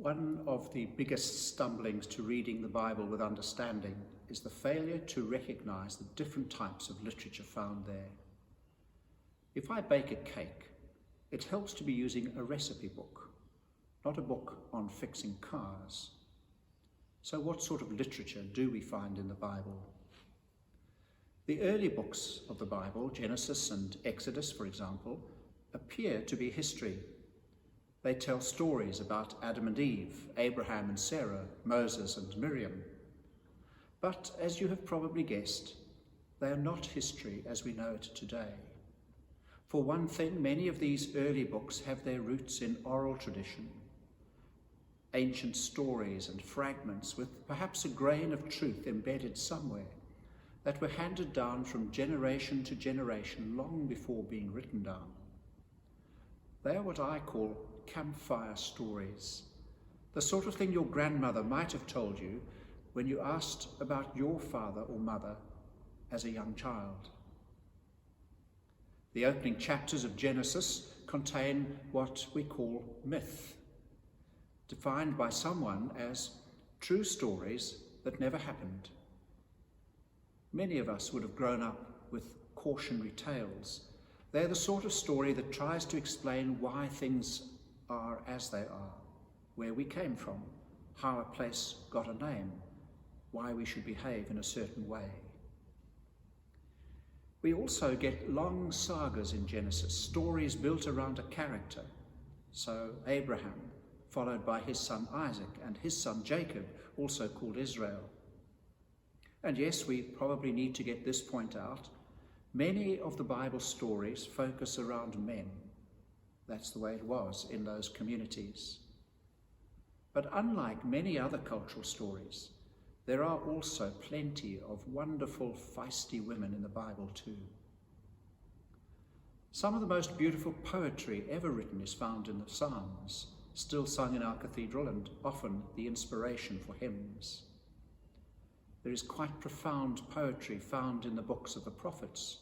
One of the biggest stumblings to reading the Bible with understanding is the failure to recognize the different types of literature found there. If I bake a cake, it helps to be using a recipe book, not a book on fixing cars. So what sort of literature do we find in the Bible? The early books of the Bible, Genesis and Exodus, for example, appear to be history. They tell stories about Adam and Eve, Abraham and Sarah, Moses and Miriam. But as you have probably guessed, they are not history as we know it today. For one thing, many of these early books have their roots in oral tradition, ancient stories and fragments with perhaps a grain of truth embedded somewhere that were handed down from generation to generation long before being written down. They are what I call campfire stories, the sort of thing your grandmother might have told you when you asked about your father or mother as a young child. The opening chapters of Genesis contain what we call myth, defined by someone as true stories that never happened. Many of us would have grown up with cautionary tales. They're the sort of story that tries to explain why things are as they are, where we came from, how a place got a name, why we should behave in a certain way. We also get long sagas in Genesis, stories built around a character. So Abraham, followed by his son Isaac and his son Jacob, also called Israel. And yes, we probably need to get this point out. Many of the Bible stories focus around men. That's the way it was in those communities. But unlike many other cultural stories, there are also plenty of wonderful, feisty women in the Bible too. Some of the most beautiful poetry ever written is found in the Psalms, still sung in our cathedral and often the inspiration for hymns. There is quite profound poetry found in the books of the prophets,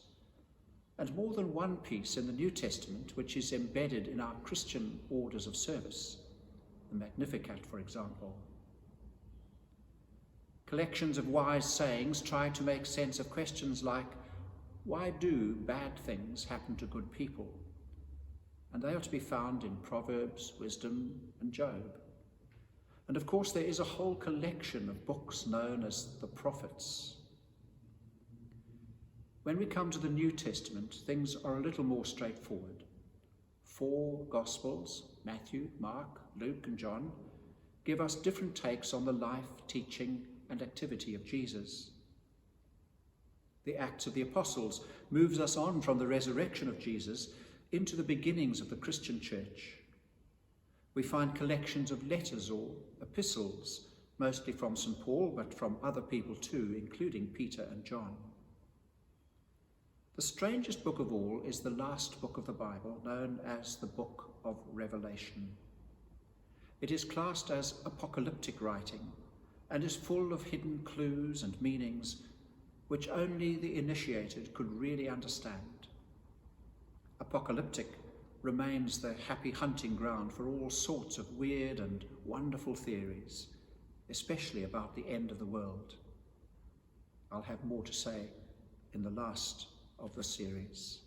and more than one piece in the New Testament which is embedded in our Christian orders of service, the Magnificat, for example. Collections of wise sayings try to make sense of questions like, why do bad things happen to good people? And they are to be found in Proverbs, Wisdom, and Job. And of course there is a whole collection of books known as the prophets. When we come to the New Testament, things are a little more straightforward. 4 Gospels, Matthew, Mark, Luke, and John, give us different takes on the life, teaching, and activity of Jesus. The Acts of the Apostles moves us on from the resurrection of Jesus into the beginnings of the Christian church. We find collections of letters or epistles, mostly from St. Paul, but from other people too, including Peter and John. The strangest book of all is the last book of the Bible, known as the Book of Revelation. It is classed as apocalyptic writing and is full of hidden clues and meanings which only the initiated could really understand. Apocalyptic remains the happy hunting ground for all sorts of weird and wonderful theories, especially about the end of the world. I'll have more to say in the last of the series.